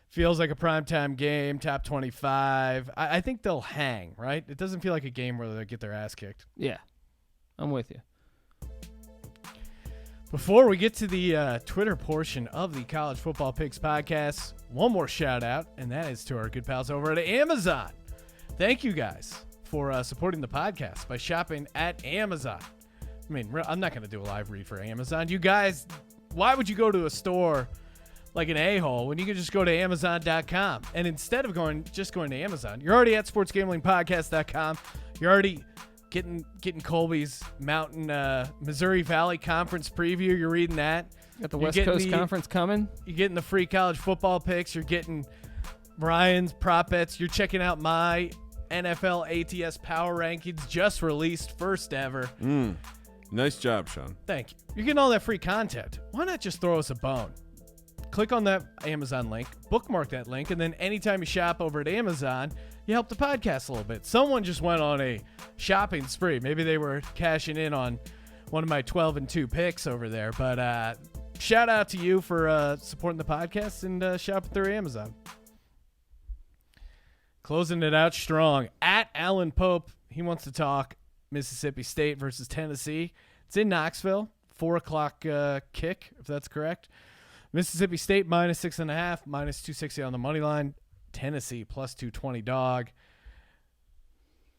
Feels like a primetime game, top 25. I think they'll hang, right? It doesn't feel like a game where they'll get their ass kicked.
Yeah, I'm with you.
Before we get to the Twitter portion of the College Football Picks podcast, one more shout out, and that is to our good pals over at Amazon. Thank you guys for supporting the podcast by shopping at Amazon. I mean, I'm not going to do a live read for Amazon. You guys, why would you go to a store like an a-hole when you can just go to Amazon.com? And instead of going to Amazon, you're already at sportsgamblingpodcast.com. You're already getting Colby's Mountain Missouri Valley Conference preview. You're reading that.
Got the West Coast Conference coming.
You're getting the free college football picks. You're getting Ryan's prop bets. You're checking out my NFL ATS Power Rankings, just released, first ever.
Nice job, Sean.
Thank you. You're getting all that free content. Why not just throw us a bone? Click on that Amazon link, bookmark that link, and then anytime you shop over at Amazon, you help the podcast a little bit. Someone just went on a shopping spree. Maybe they were cashing in on one of my 12-2 picks over there. But shout out to you for supporting the podcast and shopping through Amazon. Closing it out strong. At Alan Pope, he wants to talk Mississippi State versus Tennessee. It's in Knoxville, 4 o'clock kick, if that's correct. Mississippi State minus 6.5, minus 260 on the money line. Tennessee plus 220 dog.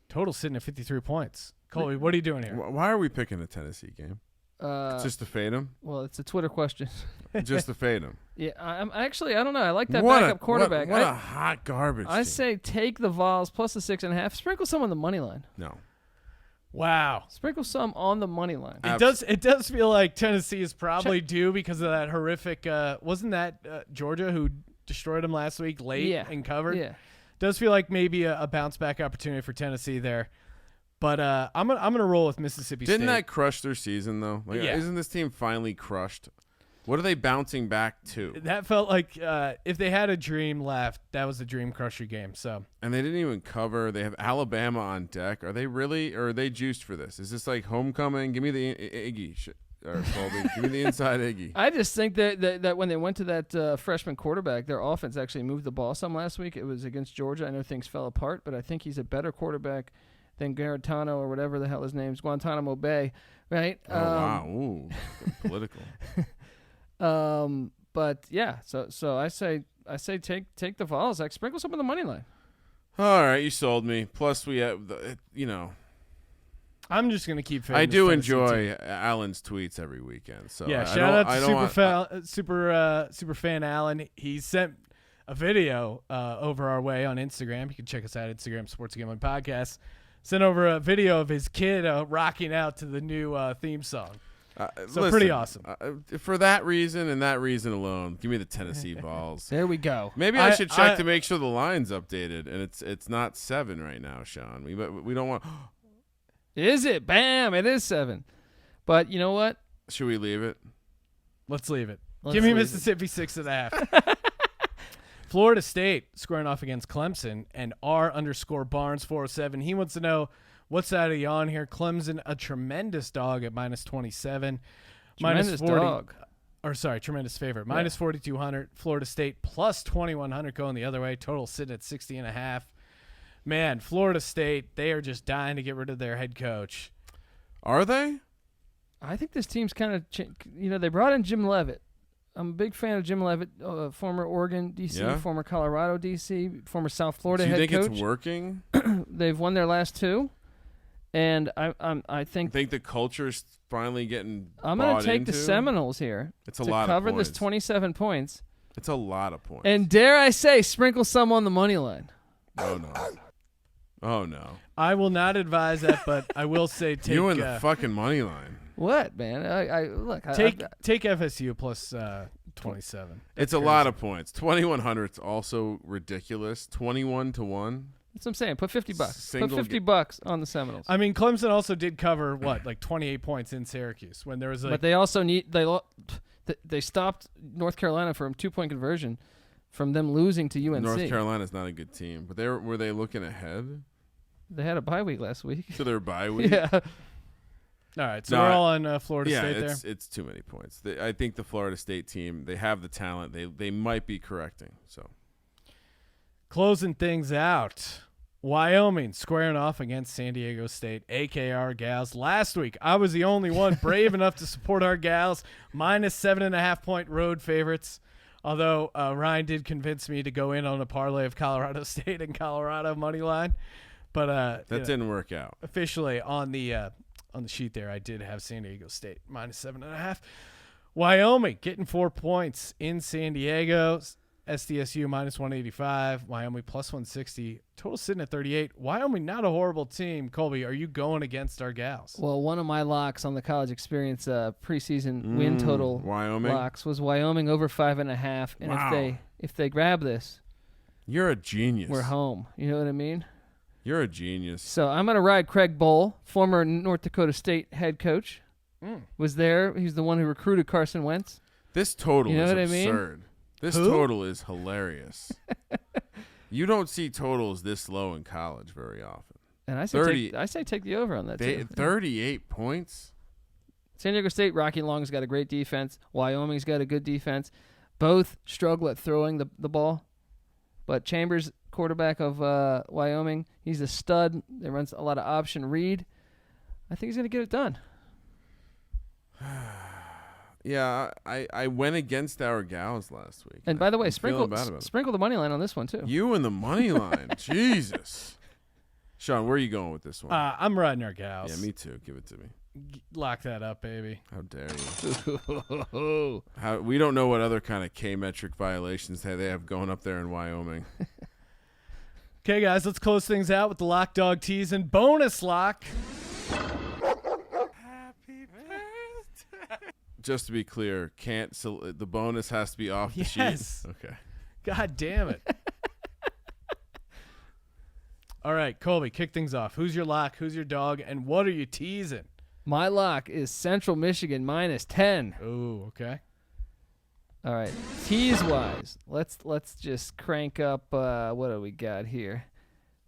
Total sitting at 53 points. Colby, what are you doing here?
Why are we picking a Tennessee game? Just to fade them?
Well, it's a Twitter question.
Just to fade them.
Yeah, I'm actually, I don't know. I like that backup quarterback.
What a hot garbage
I
team.
say take the Vols plus the 6.5. Sprinkle some on the money line.
No.
Wow.
Sprinkle some on the money line.
It does feel like Tennessee is probably due because of that horrific wasn't that Georgia who destroyed them last week late and covered?
Yeah.
Does feel like maybe a bounce back opportunity for Tennessee there. But I'm gonna roll with Mississippi State.
Didn't that crush their season though? Like,
yeah.
Isn't this team finally crushed? What are they bouncing back to?
That felt like if they had a dream left, that was the dream crusher game. So.
And they didn't even cover. They have Alabama on deck. Are they really, or are they juiced for this? Is this like homecoming? Give me the Iggy, or Colby. Give me the inside Iggy.
I just think that when they went to that freshman quarterback, their offense actually moved the ball some last week. It was against Georgia. I know things fell apart, but I think he's a better quarterback than Garantano or whatever the hell his name is, Guantanamo Bay, right?
Oh wow, ooh, political.
But yeah, so I say take the Vols. Like sprinkle some of the money line.
All right, you sold me. Plus we have
I'm just gonna keep.
I do enjoy Alan's tweets every weekend. So
yeah, shout out to super fan Alan. He sent a video over our way on Instagram. You can check us out Instagram Sports Gambling Podcast. Sent over a video of his kid rocking out to the new theme song.
Listen,
pretty awesome.
For that reason and that reason alone, give me the Tennessee Vols.
There we go.
Maybe I should check to make sure the line's updated, and it's not 7 right now, Sean. We don't want.
Is it? Bam! It is 7. But you know what?
Should we leave it?
Let's leave it. Give me Mississippi 6.5. Florida State squaring off against Clemson and R_Barnes 407. He wants to know what side are you on here. Clemson, a tremendous dog at minus 27.
Tremendous dog.
Tremendous favorite. Minus 4,200. Florida State plus 2,100 going the other way. Total sitting at 60.5. Man, Florida State, they are just dying to get rid of their head coach.
Are they?
I think this team's kind of, they brought in Jim Leavitt. I'm a big fan of Jim Leavitt, former Oregon DC, former Colorado DC, former South Florida head coach.
Do you think it's working?
They've won their last 2, and I think
the culture's finally getting.
I'm going to take the Seminoles here.
It's a lot of points.
To cover this 27 points.
It's a lot of points.
And dare I say, sprinkle some on the money line.
Oh no! Oh no!
I will not advise that, but I will say take
you and the fucking money line.
What, man?
Take FSU plus 27.
It's a lot of points. 2,100 is also ridiculous. 21-1.
That's what I'm saying. Put $50. Put
Single
$50 on the Seminoles.
I mean, Clemson also did cover like 28 points in Syracuse when there was like.
But they also they stopped North Carolina from a 2-point conversion from them losing to UNC.
North Carolina's not a good team, but were they looking ahead
They had a bye week last week.
to their bye week?
Yeah.
All right, so we're all on Florida State there.
It's too many points. I think the Florida State team, they have the talent. They might be correcting. So
Closing things out. Wyoming squaring off against San Diego State, a.k.a. our gals. Last week, I was the only one brave enough to support our gals, minus 7.5-point road favorites. Although Ryan did convince me to go in on a parlay of Colorado State and Colorado money line. But
that didn't work out.
Officially on the sheet there, I did have San Diego State minus 7.5. Wyoming getting 4 points in San Diego. SDSU minus 185. Wyoming plus 160. Total sitting at 38. Wyoming not a horrible team. Colby, are you going against our gals?
Well, one of my locks on the college experience preseason win total
Wyoming
locks was Wyoming over 5.5. And
wow.
if they grab this,
you're a genius.
we're home. You know what I mean?
You're a genius.
So I'm going to ride Craig Bohl, former North Dakota State head coach. Was there. He's the one who recruited Carson Wentz.
This total
You know
is
what I
absurd.
mean?
This total is hilarious. You don't see totals this low in college very often.
And I say take the over on that too.
38 points?
San Diego State, Rocky Long's got a great defense. Wyoming's got a good defense. Both struggle at throwing the ball. But Chambers, quarterback of Wyoming, he's a stud. He runs a lot of option read. I think he's going to get it done.
Yeah, I went against our gals last week.
And by the way,
I'm
sprinkle the money line on this one, too.
You and the money line. Jesus. Sean, where are you going with this one?
I'm riding our gals.
Yeah, me too. Give it to me.
Lock that up, baby.
How dare you? We don't know what other kind of K-metric violations they have going up there in Wyoming.
Okay, guys, let's close things out with the Lock Dog Tease and bonus lock.
Just to be clear, the bonus has to be off the sheet?
Yes.
Okay.
God damn it. All right, Colby, kick things off. Who's your lock? Who's your dog? And what are you teasing?
My lock is Central Michigan minus 10.
Ooh, okay.
All right. Tease-wise, let's just crank up what do we got here?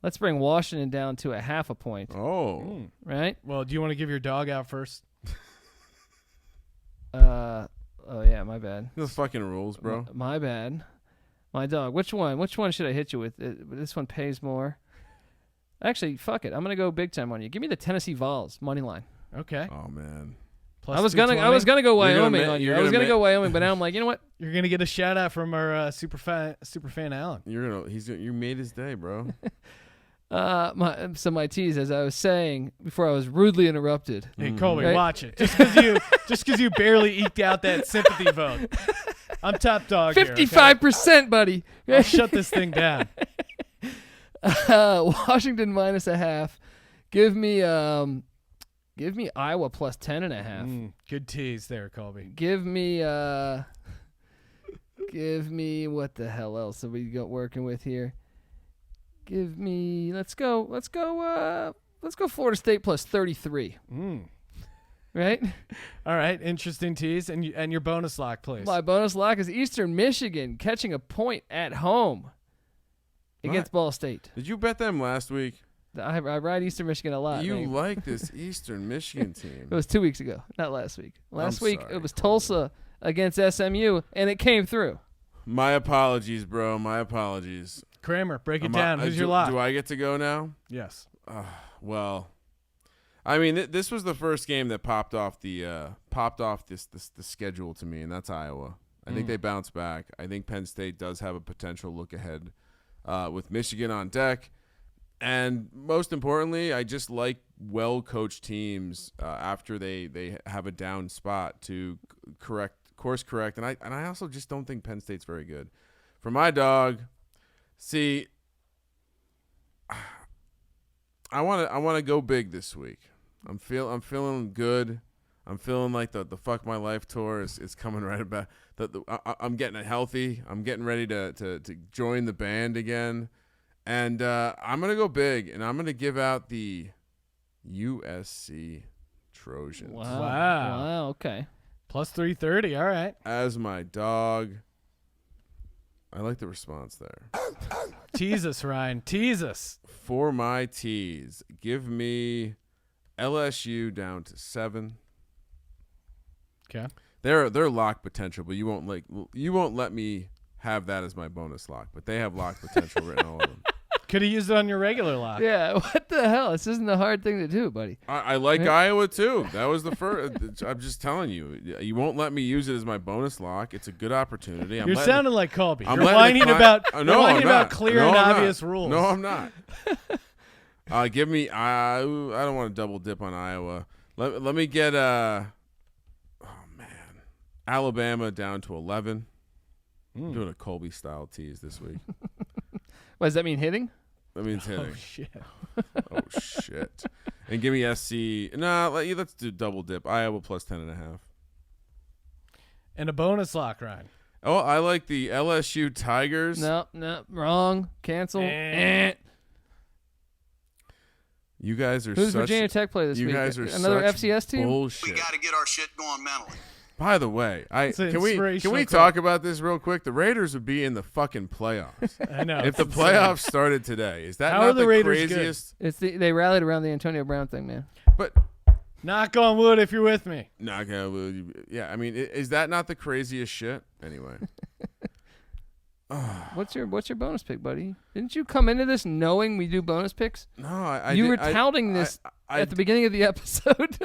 Let's bring Washington down to a 0.5 point.
Oh.
Right?
Well, do you want to give your dog out first?
Oh yeah, my bad.
Those fucking rules, bro.
My bad. My dog. Which one should I hit you with? This one pays more. Actually, fuck it. I'm gonna go big time on you. Give me the Tennessee Vols money line.
Okay.
Oh man.
Plus
I was gonna go Wyoming on you. I was gonna go Wyoming, but now I'm like, you know what?
You're gonna get a shout out from our super fan Alan.
You made his day, bro.
My tease, as I was saying before I was rudely interrupted.
Hey, Colby,
Right?
watch it. Just because you barely eked out that sympathy vote. I'm top dog
55%, buddy.
I'll shut this thing down.
Washington minus 0.5. Give me Iowa plus 10.5.
Good tease there, Colby.
Give me what the hell else are we working with here? Give me let's go Florida State plus 33. Right?
All right, interesting tease. And your bonus lock, please.
My bonus lock is Eastern Michigan catching a point at home against Ball State.
Did you bet them last week?
I ride Eastern Michigan a lot.
You
man.
like this Eastern Michigan team.
It was 2 weeks ago, not last week. Last week
sorry,
it was Tulsa against SMU, and it came through.
My apologies, bro. My apologies.
Kramer, break it down. Who's your lock?
Do I get to go now?
Yes.
Well, I mean, this was the first game that popped off the schedule to me, and that's Iowa. I think they bounce back. I think Penn State does have a potential look ahead with Michigan on deck. And most importantly, I just like well-coached teams after they have a down spot to course correct. And I also just don't think Penn State's very good. For my dog, see, I want to go big this week. I'm feeling good. I'm feeling like the Fuck My Life tour is coming right about. I'm getting healthy. I'm getting ready to join the band again. And I'm going to go big, and I'm going to give out the USC Trojans.
Wow.
Okay.
Plus 330. All right.
As my dog. I like the response there.
Tease us, Ryan. Tease us.
For my teas, give me LSU down to 7.
Okay.
They're lock potential, but you won't let me have that as my bonus lock. But they have lock potential written all of them.
Could have used it on your regular lock.
Yeah, what the hell? This isn't a hard thing to do, buddy.
I like Iowa too. That was the first. I'm just telling you, you won't let me use it as my bonus lock. It's a good opportunity.
You're sounding like Colby.
I'm
You're
letting
whining
it
about,
climb.
you're whining
I'm
about
not.
clear
No,
and
I'm
obvious
not.
rules.
No, I'm not. Give me. I don't want to double dip on Iowa. Let me get Alabama down to 11. I'm doing a Colby style tease this week.
What does that mean? Hitting?
That means hitting.
Oh, shit.
Oh shit! And give me SC. Nah, let's do double dip. Iowa plus 10.5.
And a bonus lock, Ryan.
Oh, I like the LSU Tigers.
No, wrong. Cancel.
You guys are
Who's
such.
Virginia Tech play this
you
week?
guys are
Another
such
FCS team?
Bullshit.
We got to get our shit going mentally.
By the way,
It's an
can we
inspirational
talk about this real quick? The Raiders would be in the fucking playoffs
I know.
if the
it's insane.
playoffs started today. Is that
How
not
are the
the
Raiders good?
craziest?
They rallied around the Antonio Brown thing, man.
But
Knock on wood if you're with me.
yeah, I mean, is that not the craziest shit? Anyway,
What's your bonus pick, buddy? Didn't you come into this knowing we do bonus picks?
no,
You were touting this at the beginning of the episode.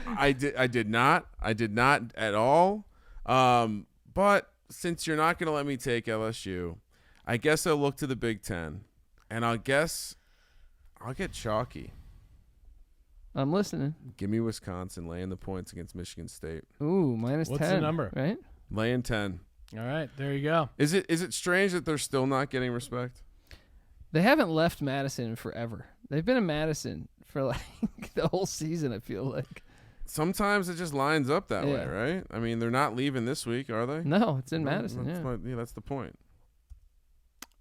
I did not at all. But since you're not going to let me take LSU, I guess I'll look to the Big Ten, and I'll get chalky.
I'm listening.
Give me Wisconsin laying the points against Michigan State.
Ooh, minus
What's
10.
the number?
Right?
Laying 10.
All right. There you go.
Is it strange that they're still not getting respect?
They haven't left Madison forever. They've been in Madison for like the whole season, I feel like.
Sometimes it just lines up that way,
Yeah.
right? I mean, they're not leaving this week, are they?
No, it's in
No,
Madison, yeah.
that's the point.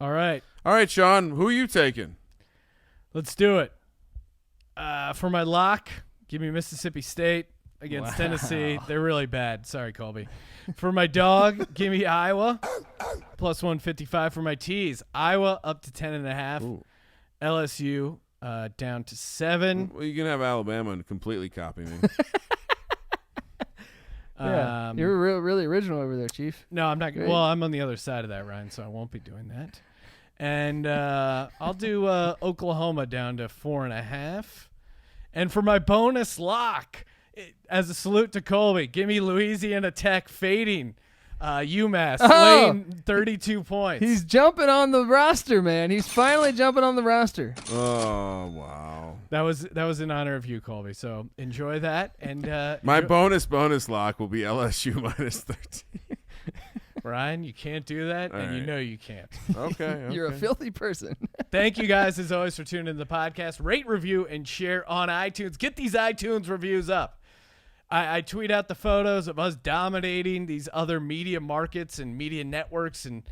All right.
All right, Sean, who are you taking?
Let's do it. For my lock, give me Mississippi State against
Wow.
Tennessee. They're really bad. Sorry, Colby. For my dog, give me Iowa. Plus 155 for my tees. Iowa up to 10.5.
Ooh.
LSU down to 7.
Well, you can have Alabama and completely copy me.
Yeah. You're really original over there, Chief.
No, I'm not.
Great.
Well, I'm on the other side of that, Ryan, so I won't be doing that. And I'll do Oklahoma down to 4.5. And for my bonus lock, as a salute to Colby, give me Louisiana Tech fading UMass, laying 32 points.
He's jumping on the roster, man. He's finally jumping on the roster.
Oh, wow.
That was in honor of you, Colby. So enjoy that. And
My bonus lock will be LSU minus 13.
Ryan, you can't do that,
All
and you
right.
know you can't.
Okay.
You're a filthy person.
Thank you guys, as always, for tuning in to the podcast. Rate, review, and share on iTunes. Get these iTunes reviews up. I tweet out the photos of us dominating these other media markets and media networks and,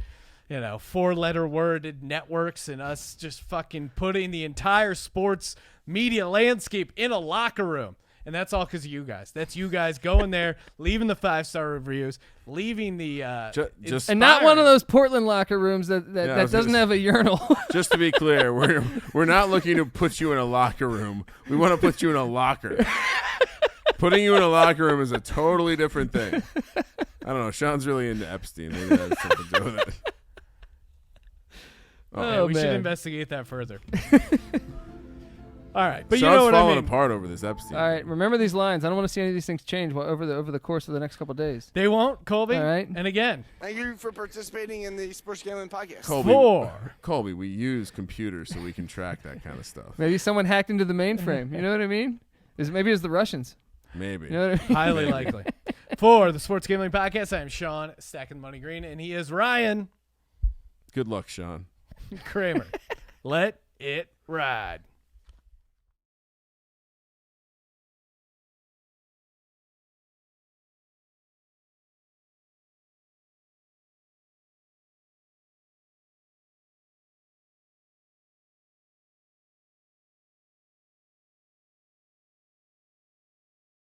4-letter worded networks, and us just fucking putting the entire sports media landscape in a locker room. And that's all because of you guys. That's you guys going there, leaving the 5-star reviews, leaving the
Just
And not one of those Portland locker rooms that
I was
doesn't
gonna
have a urinal.
Just to be clear, we're not looking to put you in a locker room. We want to put you in a locker. Putting you in a locker room is a totally different thing. I don't know. Sean's really into Epstein. Maybe that has something to do with it.
Oh,
we should
man.
investigate that further. All right, but
Sean's
you know what I
falling
mean.
apart over this Epstein.
All right, remember these lines. I don't want to see any of these things change over the course of the next couple of days.
They won't, Colby.
All right.
And again,
Thank you for participating in the Sports Gambling Podcast.
Colby, we use computers so we can track that kind of stuff.
Maybe someone hacked into the mainframe. You know what I mean? Maybe it's the Russians.
Maybe.
You know what I mean?
highly likely. For the Sports Gambling Podcast, I am Sean, stacking money green, and he is Ryan
Good luck, Sean.
Kramer. Let it ride.